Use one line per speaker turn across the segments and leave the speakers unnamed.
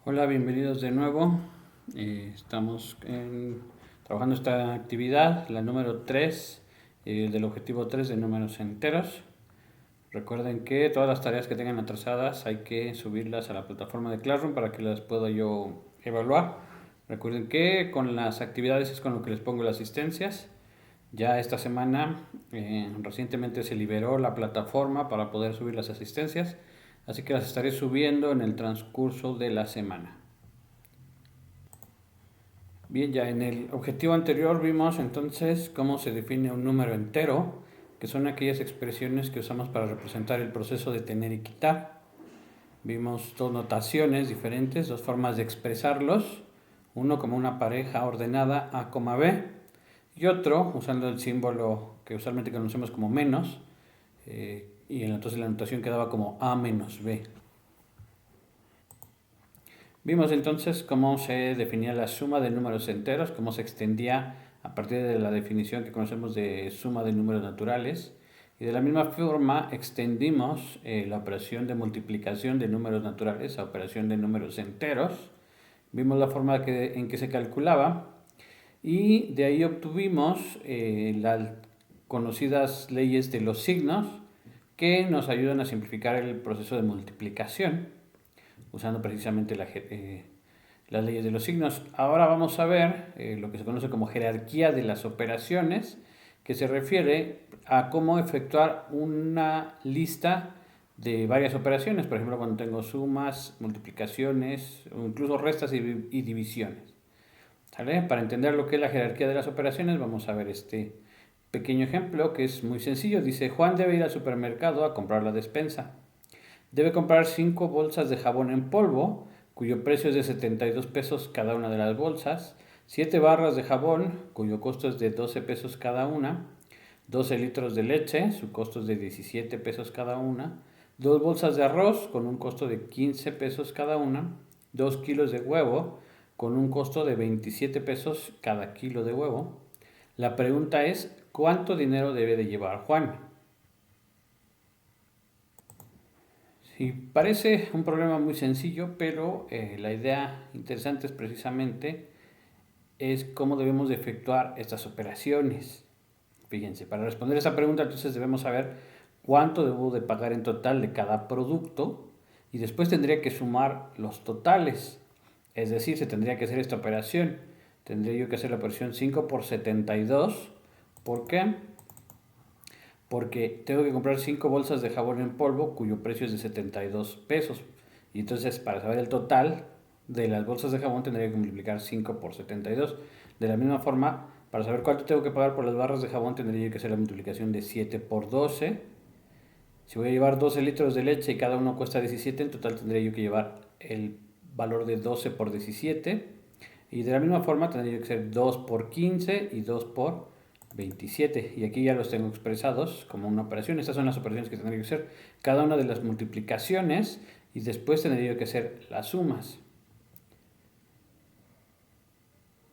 Hola, bienvenidos de nuevo. Estamos trabajando esta actividad, la número 3 del objetivo 3 de números enteros. Recuerden que todas las tareas que tengan atrasadas hay que subirlas a la plataforma de Classroom para que las pueda yo evaluar. Recuerden que con las actividades es con lo que les pongo las asistencias. Ya esta semana recientemente se liberó la plataforma para poder subir las asistencias, así que las estaré subiendo en el transcurso de la semana. Bien, ya en el objetivo anterior vimos entonces cómo se define un número entero, que son aquellas expresiones que usamos para representar el proceso de tener y quitar. Vimos dos notaciones diferentes, dos formas de expresarlos, uno como una pareja ordenada A, B, y otro usando el símbolo que usualmente conocemos como menos, y entonces la notación quedaba como A menos B. Vimos entonces cómo se definía la suma de números enteros, cómo se extendía a partir de la definición que conocemos de suma de números naturales. Y de la misma forma extendimos la operación de multiplicación de números naturales a operación de números enteros. Vimos la forma en que se calculaba y de ahí obtuvimos las conocidas leyes de los signos que nos ayudan a simplificar el proceso de multiplicación usando precisamente las leyes de los signos. Ahora vamos a ver lo que se conoce como jerarquía de las operaciones, que se refiere a cómo efectuar una lista de varias operaciones, por ejemplo, cuando tengo sumas, multiplicaciones, o incluso restas y divisiones. ¿Sale? Para entender lo que es la jerarquía de las operaciones, vamos a ver este pequeño ejemplo que es muy sencillo. Dice, Juan debe ir al supermercado a comprar la despensa. Debe comprar 5 bolsas de jabón en polvo, cuyo precio es de 72 pesos cada una de las bolsas, 7 barras de jabón, cuyo costo es de 12 pesos cada una, 12 litros de leche, su costo es de 17 pesos cada una, 2 bolsas de arroz con un costo de 15 pesos cada una, 2 kilos de huevo con un costo de 27 pesos cada kilo de huevo. La pregunta es, ¿cuánto dinero debe de llevar Juan? Sí, parece un problema muy sencillo, pero la idea interesante es precisamente es cómo debemos de efectuar estas operaciones. Fíjense, para responder esa pregunta entonces debemos saber cuánto debo de pagar en total de cada producto y después tendría que sumar los totales. Es decir, se tendría que hacer esta operación. Tendría yo que hacer la operación 5 por 72. ¿Por qué? Porque tengo que comprar 5 bolsas de jabón en polvo cuyo precio es de 72 pesos. Y entonces para saber el total de las bolsas de jabón tendría que multiplicar 5 por 72. De la misma forma, para saber cuánto tengo que pagar por las barras de jabón tendría que hacer la multiplicación de 7 por 12. Si voy a llevar 12 litros de leche y cada uno cuesta 17, en total tendría yo que llevar el valor de 12 por 17. Y de la misma forma tendría que ser 2 por 15 y 2 por 27. Y aquí ya los tengo expresados como una operación. Estas son las operaciones que tendría que hacer cada una de las multiplicaciones y después tendría que hacer las sumas.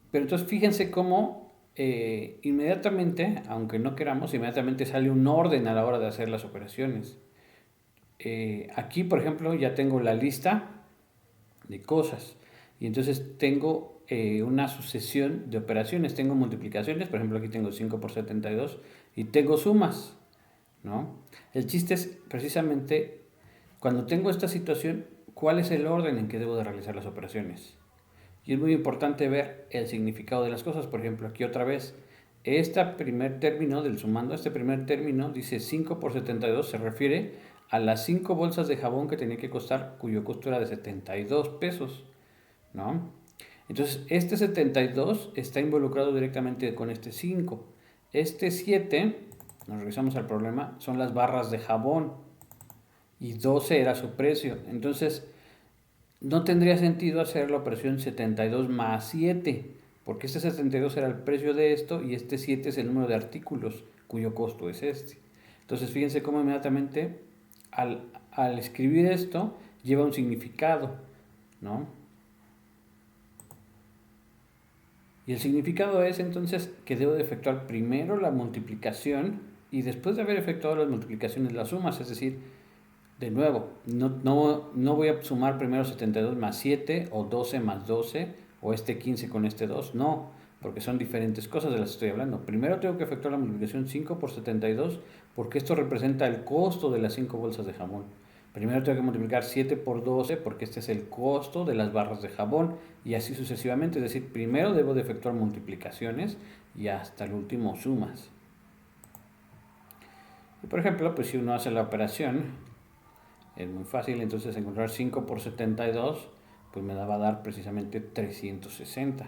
Pero entonces fíjense cómo inmediatamente, aunque no queramos, inmediatamente sale un orden a la hora de hacer las operaciones. Aquí, por ejemplo, ya tengo la lista de cosas. Y entonces tengo una sucesión de operaciones. Tengo multiplicaciones, por ejemplo aquí tengo 5 por 72 y tengo sumas, ¿no? El chiste es precisamente cuando tengo esta situación, ¿cuál es el orden en que debo de realizar las operaciones? Y es muy importante ver el significado de las cosas. Por ejemplo, aquí otra vez, este primer término del sumando, este primer término dice 5 por 72, se refiere a las 5 bolsas de jabón que tenía que costar, cuyo costo era de 72 pesos, ¿no? Entonces, este 72 está involucrado directamente con este 5. Este 7, nos regresamos al problema, son las barras de jabón y 12 era su precio. Entonces, no tendría sentido hacer la operación 72 más 7, porque este 72 era el precio de esto y este 7 es el número de artículos cuyo costo es este. Entonces, fíjense cómo inmediatamente al escribir esto lleva un significado, ¿no? Y el significado es entonces que debo de efectuar primero la multiplicación y después de haber efectuado las multiplicaciones las sumas, es decir, De nuevo, no voy a sumar primero 72 más 7 o 12 más 12 o este 15 con este 2, no, porque son diferentes cosas de las que estoy hablando. Primero tengo que efectuar la multiplicación 5 por 72 porque esto representa el costo de las 5 bolsas de jamón. Primero tengo que multiplicar 7 por 12 porque este es el costo de las barras de jabón y así sucesivamente. Es decir, primero debo de efectuar multiplicaciones y hasta el último sumas. Y por ejemplo, pues si uno hace la operación, es muy fácil, entonces encontrar 5 por 72, pues me va a dar precisamente 360.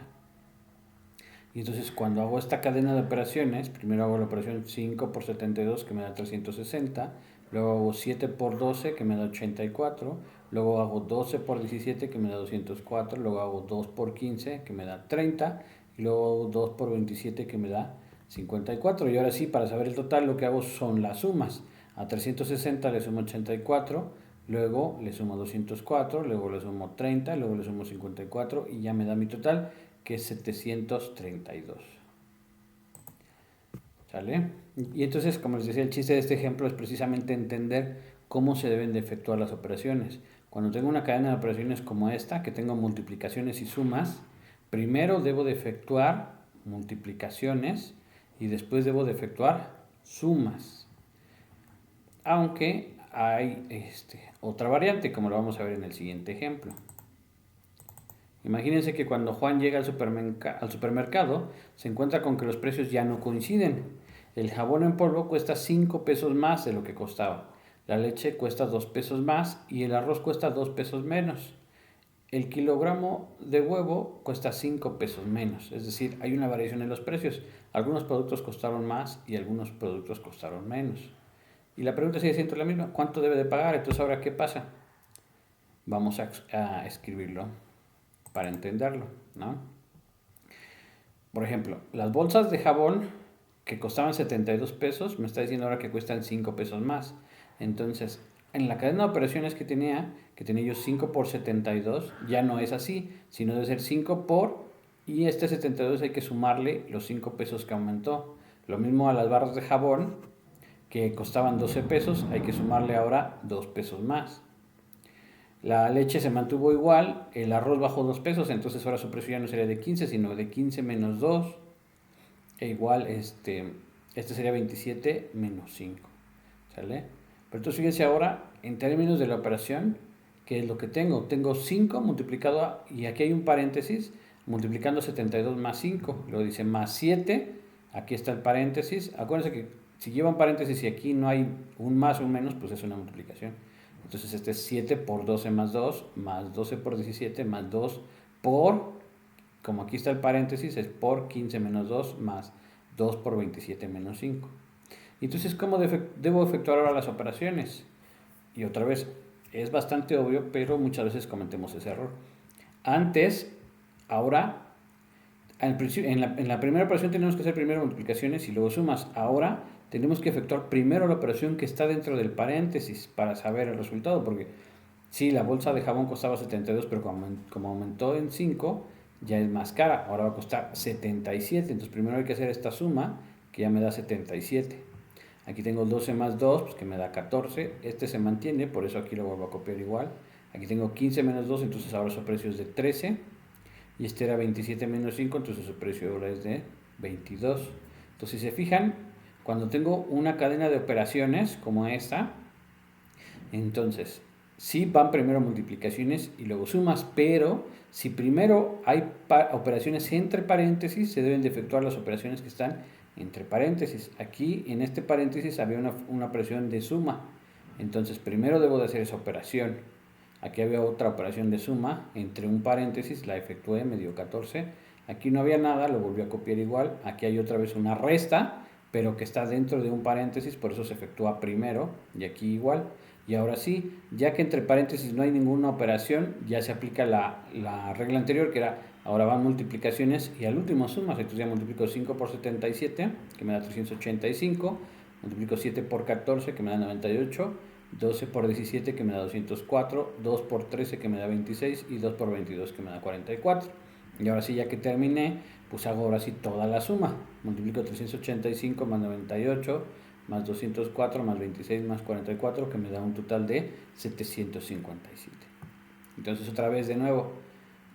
Y entonces cuando hago esta cadena de operaciones, primero hago la operación 5 por 72 que me da 360, luego hago 7 por 12 que me da 84, luego hago 12 por 17 que me da 204, luego hago 2 por 15 que me da 30, y luego hago 2 por 27 que me da 54. Y ahora sí, para saber el total, lo que hago son las sumas. A 360 le sumo 84, luego le sumo 204, luego le sumo 30, luego le sumo 54 y ya me da mi total, que es 732. ¿Sale? Y entonces, como les decía, el chiste de este ejemplo es precisamente entender cómo se deben de efectuar las operaciones. Cuando tengo una cadena de operaciones como esta, que tengo multiplicaciones y sumas, primero debo de efectuar multiplicaciones y después debo de efectuar sumas. Aunque hay otra variante, como lo vamos a ver en el siguiente ejemplo. Imagínense que cuando Juan llega al supermercado, se encuentra con que los precios ya no coinciden. El jabón en polvo cuesta 5 pesos más de lo que costaba. La leche cuesta 2 pesos más y el arroz cuesta 2 pesos menos. El kilogramo de huevo cuesta 5 pesos menos. Es decir, hay una variación en los precios. Algunos productos costaron más y algunos productos costaron menos. Y la pregunta sigue siendo la misma. ¿Cuánto debe de pagar? Entonces, ¿ahora qué pasa? Vamos a escribirlo para entenderlo, ¿no? Por ejemplo, las bolsas de jabón que costaban 72 pesos, me está diciendo ahora que cuestan 5 pesos más. Entonces, en la cadena de operaciones que tenía yo 5 por 72, ya no es así, sino debe ser 5 por, y este 72 hay que sumarle los 5 pesos que aumentó. Lo mismo a las barras de jabón, que costaban 12 pesos, hay que sumarle ahora 2 pesos más. La leche se mantuvo igual, el arroz bajó 2 pesos, entonces ahora su precio ya no sería de 15, sino de 15 menos 2, e igual este sería 27 menos 5, ¿sale? Pero entonces fíjense ahora, en términos de la operación, ¿qué es lo que tengo? Tengo 5 multiplicado, y aquí hay un paréntesis, multiplicando 72 más 5, luego dice más 7, aquí está el paréntesis, acuérdense que si lleva un paréntesis y aquí no hay un más o un menos, pues es una multiplicación. Entonces este es 7 por 12 más 2, más 12 por 17, más 2 por, como aquí está el paréntesis, es por 15 menos 2, más 2 por 27 menos 5. Entonces, ¿cómo debo efectuar ahora las operaciones? Y otra vez, es bastante obvio, pero muchas veces cometemos ese error. Antes, ahora, en la primera operación tenemos que hacer primero multiplicaciones y luego sumas. Ahora tenemos que efectuar primero la operación que está dentro del paréntesis para saber el resultado, porque sí, la bolsa de jabón costaba 72, pero como aumentó en 5, ya es más cara. Ahora va a costar 77. Entonces primero hay que hacer esta suma, que ya me da 77. Aquí tengo 12 más 2, pues que me da 14. Este se mantiene, por eso aquí lo vuelvo a copiar igual. Aquí tengo 15 menos 2, entonces ahora su precio es de 13. Y este era 27 menos 5, entonces su precio ahora es de 22. Entonces, si se fijan, cuando tengo una cadena de operaciones como esta, entonces sí van primero multiplicaciones y luego sumas, pero si primero hay operaciones entre paréntesis, se deben de efectuar las operaciones que están entre paréntesis. Aquí en este paréntesis había una operación de suma, entonces primero debo de hacer esa operación. Aquí había otra operación de suma, entre un paréntesis la efectué, me dio 14. Aquí no había nada, lo volví a copiar igual. Aquí hay otra vez una resta, pero que está dentro de un paréntesis, por eso se efectúa primero, y aquí igual. Y ahora sí, ya que entre paréntesis no hay ninguna operación, ya se aplica la regla anterior, que era, ahora van multiplicaciones y al último sumas. Entonces ya multiplico 5 por 77, que me da 385, multiplico 7 por 14, que me da 98, 12 por 17 que me da 204, 2 por 13 que me da 26 y 2 por 22 que me da 44. Y ahora sí, ya que terminé, pues hago ahora sí toda la suma. Multiplico 385 más 98 más 204 más 26 más 44, que me da un total de 757. Entonces otra vez de nuevo,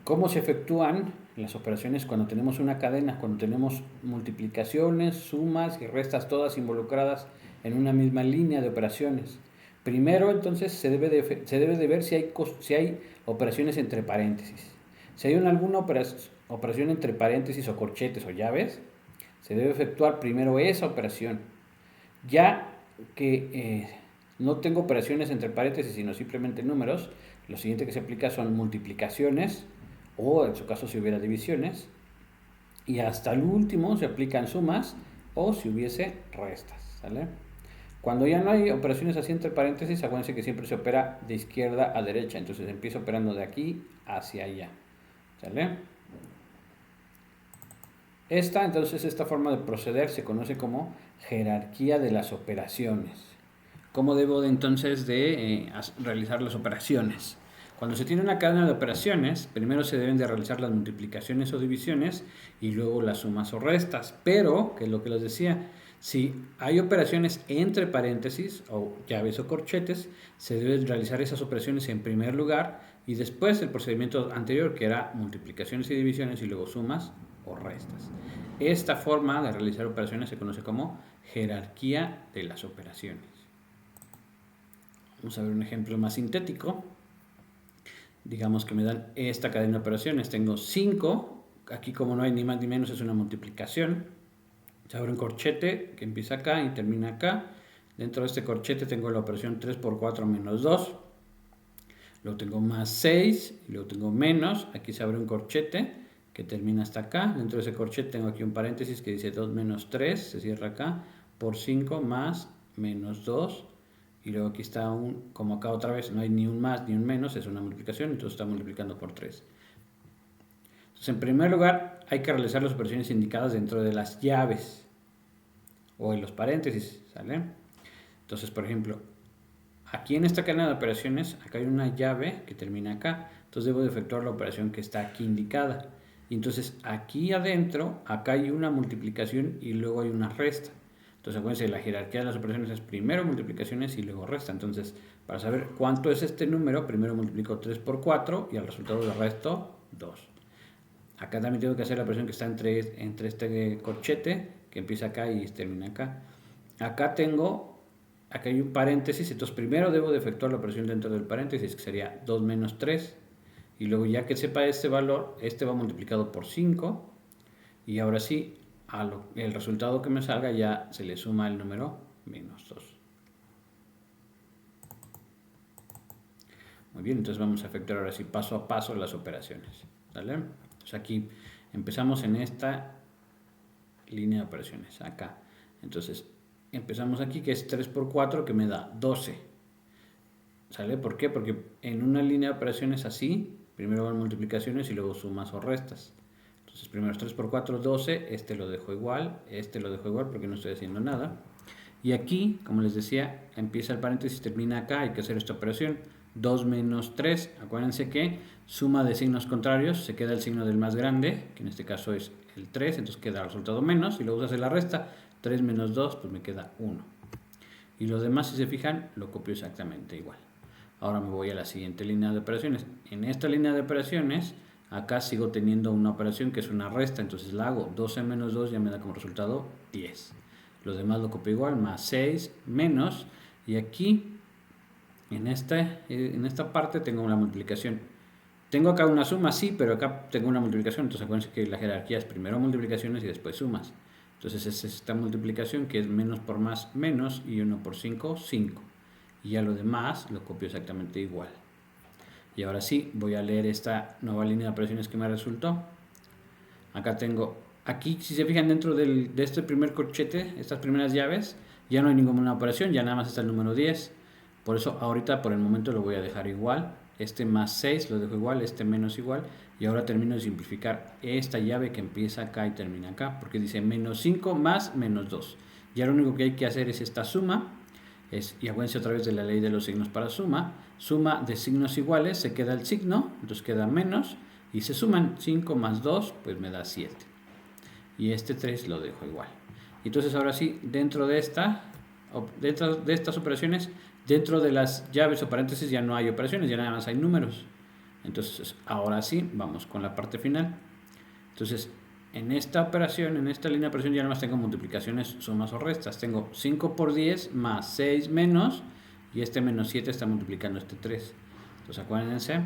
¿cómo se efectúan las operaciones cuando tenemos una cadena? Cuando tenemos multiplicaciones, sumas y restas todas involucradas en una misma línea de operaciones. Primero entonces se debe de ver si hay operaciones entre paréntesis. Si hay alguna operación entre paréntesis o corchetes o llaves, se debe efectuar primero esa operación. Ya que no tengo operaciones entre paréntesis, sino simplemente números, lo siguiente que se aplica son multiplicaciones, o en su caso si hubiera divisiones, y hasta el último se aplican sumas o si hubiese restas, ¿sale? Cuando ya no hay operaciones así entre paréntesis, acuérdense que siempre se opera de izquierda a derecha, entonces empiezo operando de aquí hacia allá, ¿sale? Esta forma de proceder se conoce como jerarquía de las operaciones. ¿Cómo debo entonces de realizar las operaciones? Cuando se tiene una cadena de operaciones, primero se deben de realizar las multiplicaciones o divisiones y luego las sumas o restas. Pero, que es lo que les decía, si hay operaciones entre paréntesis o llaves o corchetes, se deben realizar esas operaciones en primer lugar y después el procedimiento anterior, que era multiplicaciones y divisiones y luego sumas o restas. Esta forma de realizar operaciones se conoce como jerarquía de las operaciones. Vamos a ver un ejemplo más sintético. Digamos que me dan esta cadena de operaciones. Tengo 5. Aquí, como no hay ni más ni menos, es una multiplicación. Se abre un corchete que empieza acá y termina acá. Dentro de este corchete tengo la operación 3 por 4 menos 2. Luego tengo más 6. Y luego tengo menos. Aquí se abre un corchete que termina hasta acá. Dentro de ese corchete tengo aquí un paréntesis que dice 2 menos 3. Se cierra acá. Por 5 más menos 2. Y luego aquí está como acá otra vez no hay ni un más ni un menos, es una multiplicación, entonces está multiplicando por 3. Entonces, en primer lugar, hay que realizar las operaciones indicadas dentro de las llaves o en los paréntesis, ¿sale? Entonces, por ejemplo, aquí en esta cadena de operaciones, acá hay una llave que termina acá, entonces debo de efectuar la operación que está aquí indicada. Y entonces, aquí adentro, acá hay una multiplicación y luego hay una resta. Entonces, acuérdense, la jerarquía de las operaciones es primero multiplicaciones y luego resta. Entonces, para saber cuánto es este número, primero multiplico 3 por 4 y al resultado le resto 2. Acá también tengo que hacer la operación que está entre este corchete, que empieza acá y termina acá. Acá hay un paréntesis, entonces primero debo de efectuar la operación dentro del paréntesis, que sería 2 menos 3. Y luego ya que sepa este valor, este va multiplicado por 5. Y ahora sí, el resultado que me salga ya se le suma el número menos 2. Muy bien, entonces vamos a efectuar ahora sí paso a paso las operaciones, ¿vale? Entonces aquí empezamos en esta línea de operaciones, acá. Entonces empezamos aquí que es 3 por 4 que me da 12, ¿sale? ¿Por qué? Porque en una línea de operaciones así, primero van multiplicaciones y luego sumas o restas. Entonces primero 3 por 4, 12, este lo dejo igual porque no estoy haciendo nada. Y aquí, como les decía, empieza el paréntesis, termina acá, hay que hacer esta operación. 2 menos 3, acuérdense que suma de signos contrarios, se queda el signo del más grande, que en este caso es el 3, entonces queda el resultado menos, y luego se hace la resta, 3 menos 2, pues me queda 1. Y los demás, si se fijan, lo copio exactamente igual. Ahora me voy a la siguiente línea de operaciones. En esta línea de operaciones, acá sigo teniendo una operación que es una resta, entonces la hago 12 menos 2 ya me da como resultado 10. Los demás lo copio igual, más 6, menos, y aquí, en esta parte tengo una multiplicación. Tengo acá una suma, sí, pero acá tengo una multiplicación, entonces acuérdense que la jerarquía es primero multiplicaciones y después sumas. Entonces es esta multiplicación que es menos por más, menos, y 1 por 5, 5. Y ya lo demás lo copio exactamente igual. Y ahora sí, voy a leer esta nueva línea de operaciones que me resultó. Acá tengo, aquí si se fijan dentro de este primer corchete, estas primeras llaves, ya no hay ninguna operación, ya nada más está el número 10. Por eso ahorita por el momento lo voy a dejar igual. Este más 6 lo dejo igual, este menos igual. Y ahora termino de simplificar esta llave que empieza acá y termina acá, porque dice menos 5 más menos 2. Ya lo único que hay que hacer es esta suma. Y acuérdense otra vez de la ley de los signos para suma. Suma de signos iguales, se queda el signo, entonces queda menos. Y se suman 5 más 2, pues me da 7. Y este 3 lo dejo igual. Entonces ahora sí, dentro de esta dentro de estas operaciones, dentro de las llaves o paréntesis ya no hay operaciones, ya nada más hay números. Entonces, ahora sí, vamos con la parte final. Entonces, en esta operación, en esta línea de operación, ya nada más tengo multiplicaciones, sumas o restas. Tengo 5 por 10 más 6 menos, y este menos 7 está multiplicando este 3. Entonces, acuérdense,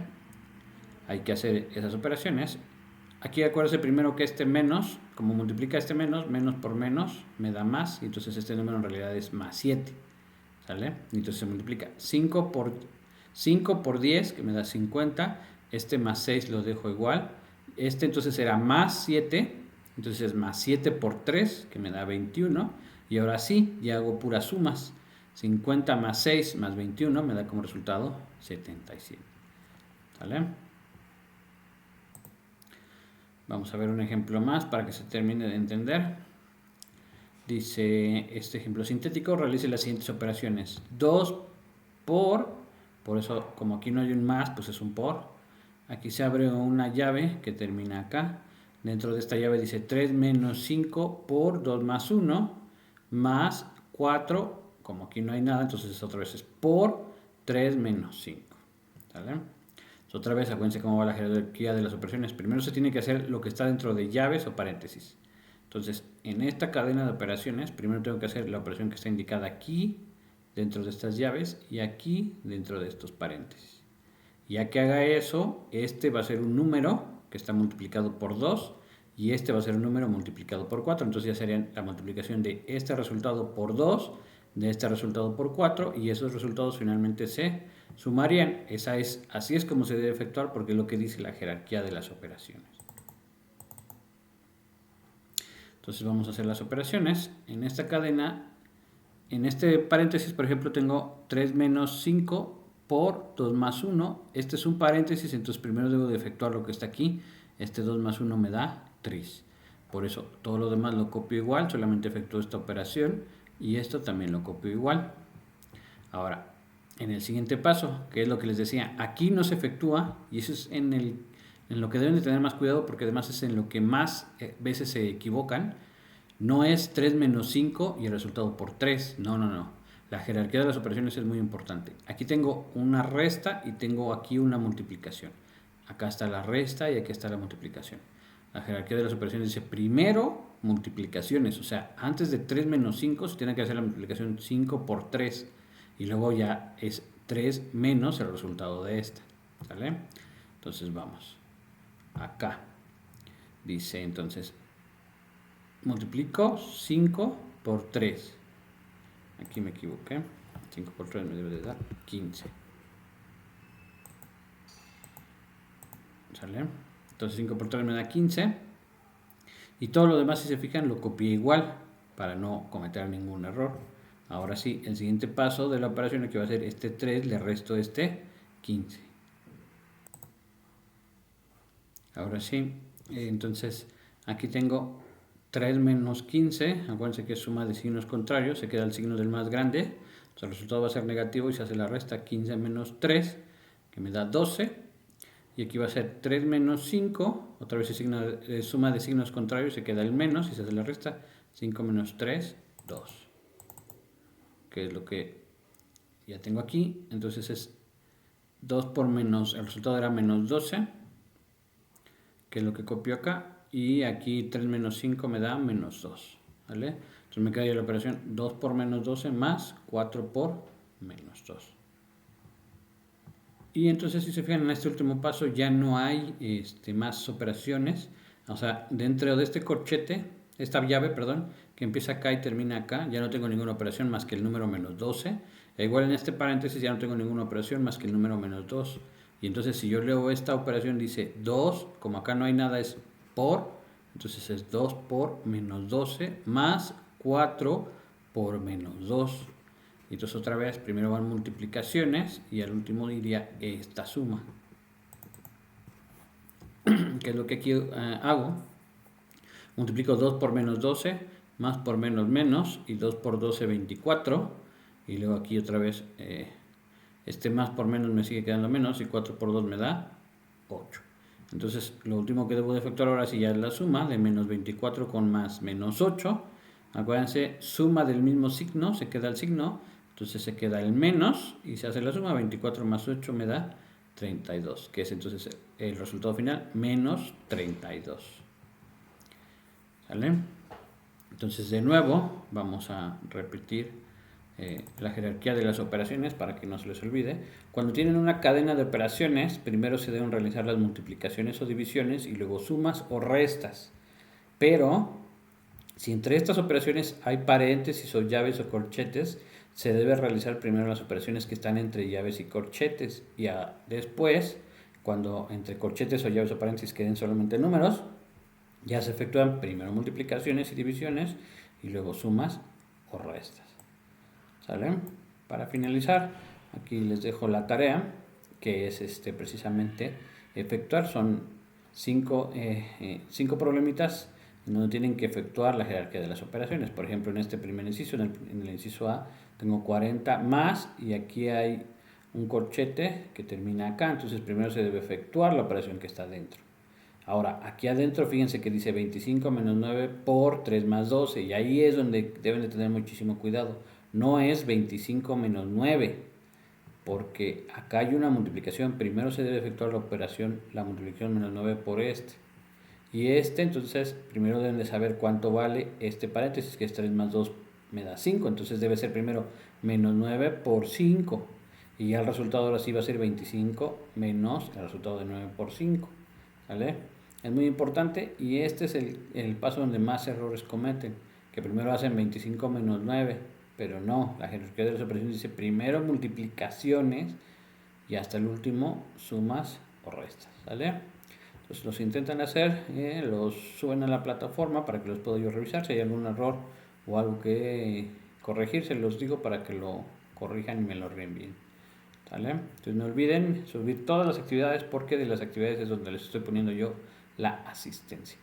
hay que hacer esas operaciones. Aquí acuérdense primero que este menos, como multiplica este menos, menos por menos me da más, y entonces este número en realidad es más 7. ¿Sale? Y entonces se multiplica 5 por 10, que me da 50. Este más 6 lo dejo igual. Este entonces será más 7. Entonces es más 7 por 3, que me da 21. Y ahora sí, ya hago puras sumas. 50 más 6 más 21 me da como resultado 77. ¿Sale? Vamos a ver un ejemplo más para que se termine de entender. Dice este ejemplo sintético, realice las siguientes operaciones. 2 por eso como aquí no hay un más, pues es un por. Aquí se abre una llave que termina acá. Dentro de esta llave dice 3 menos 5 por 2 más 1 más 4. Como aquí no hay nada, entonces otra vez es por 3 menos 5. ¿Sale? Otra vez, acuérdense cómo va la jerarquía de las operaciones. Primero se tiene que hacer lo que está dentro de llaves o paréntesis. Entonces, en esta cadena de operaciones, primero tengo que hacer la operación que está indicada aquí, dentro de estas llaves, y aquí, dentro de estos paréntesis. Ya que haga eso, este va a ser un número que está multiplicado por 2, y este va a ser un número multiplicado por 4. Entonces ya sería la multiplicación de este resultado por 2, de este resultado por 4, y esos resultados finalmente se sumarían. Así es como se debe efectuar, porque es lo que dice la jerarquía de las operaciones. Entonces vamos a hacer las operaciones. En esta cadena, en este paréntesis, por ejemplo, tengo 3 menos 5 por 2 más 1. Este es un paréntesis, entonces primero debo de efectuar lo que está aquí. Este 2 más 1 me da 3. Por eso todo lo demás lo copio igual, solamente efectúo esta operación, y esto también lo copio igual. Ahora, en el siguiente paso, que es lo que les decía, aquí no se efectúa, y eso es en lo que deben de tener más cuidado, porque además es en lo que más veces se equivocan. No es 3 menos 5 y el resultado por 3. No. La jerarquía de las operaciones es muy importante. Aquí tengo una resta y tengo aquí una multiplicación. Acá está la resta y aquí está la multiplicación. La jerarquía de las operaciones dice primero multiplicaciones. O sea, antes de 3 menos 5 se tiene que hacer la multiplicación 5 por 3. Y luego ya es 3 menos el resultado de esta. ¿Sale? Entonces vamos. Acá. Dice entonces, multiplico 5 por 3. Aquí me equivoqué. 5 por 3 me debe de dar 15. ¿Sale? Entonces 5 por 3 me da 15. Y todo lo demás, si se fijan, lo copié igual para no cometer ningún error. Ahora sí, el siguiente paso de la operación es que va a ser este 3, le resto este 15. Ahora sí, entonces aquí tengo 3 menos 15, acuérdense que es suma de signos contrarios, se queda el signo del más grande, entonces el resultado va a ser negativo y se hace la resta 15 menos 3, que me da 12, y aquí va a ser 3 menos 5, otra vez el suma de signos contrarios, se queda el menos y se hace la resta 5 menos 3, 2. Que es lo que ya tengo aquí. Entonces es 2 por menos, el resultado era menos 12, que es lo que copio acá, y aquí 3 menos 5 me da menos 2, ¿vale? Entonces me queda la operación 2 por menos 12 más 4 por menos 2. Y entonces, si se fijan, en este último paso ya no hay más operaciones. O sea, dentro de este corchete, esta llave, perdón, que empieza acá y termina acá, ya no tengo ninguna operación más que el número menos 12. E igual en este paréntesis ya no tengo ninguna operación más que el número menos 2. Y entonces si yo leo esta operación dice 2, como acá no hay nada es por, entonces es 2 por menos 12 más 4 por menos 2. Y entonces otra vez, primero van multiplicaciones y al último diría esta suma. Que es lo que aquí hago. Multiplico 2 por menos 12, más por menos menos, y 2 por 12, 24. Y luego aquí otra vez, este más por menos me sigue quedando menos, y 4 por 2 me da 8. Entonces lo último que debo de efectuar ahora sí ya es la suma de menos 24 con más menos 8. Acuérdense, suma del mismo signo, se queda el signo, entonces se queda el menos y se hace la suma. 24 más 8 me da 32, que es entonces el resultado final, menos 32. ¿Sale? Entonces de nuevo vamos a repetir la jerarquía de las operaciones para que no se les olvide. Cuando tienen una cadena de operaciones, primero se deben realizar las multiplicaciones o divisiones y luego sumas o restas. Pero si entre estas operaciones hay paréntesis o llaves o corchetes, se debe realizar primero las operaciones que están entre llaves y corchetes y después, cuando entre corchetes o llaves o paréntesis queden solamente números, ya se efectúan primero multiplicaciones y divisiones y luego sumas o restas. ¿Sale? Para finalizar, aquí les dejo la tarea, que es precisamente efectuar. Son 5 problemitas en donde tienen que efectuar la jerarquía de las operaciones. Por ejemplo, en este primer inciso, en el inciso A, tengo 40 más y aquí hay un corchete que termina acá. Entonces primero se debe efectuar la operación que está dentro. Ahora, aquí adentro, fíjense que dice 25 menos 9 por 3 más 12. Y ahí es donde deben de tener muchísimo cuidado. No es 25 menos 9, porque acá hay una multiplicación. Primero se debe efectuar la operación, la multiplicación menos 9 por este. Y entonces, primero deben de saber cuánto vale este paréntesis, que es 3 más 2 me da 5. Entonces debe ser primero menos 9 por 5. Y ya el resultado ahora sí va a ser 25 menos el resultado de 9 por 5. ¿Vale? Es muy importante y este es el paso donde más errores cometen, que primero hacen 25 menos 9, pero no, la jerarquía de las operaciones dice primero multiplicaciones y hasta el último sumas o restas, ¿vale? Entonces los intentan hacer, los suben a la plataforma para que los pueda yo revisar, si hay algún error o algo que corregir, se los digo para que lo corrijan y me lo reenvíen. ¿Vale? Entonces no olviden subir todas las actividades, porque de las actividades es donde les estoy poniendo yo la asistencia.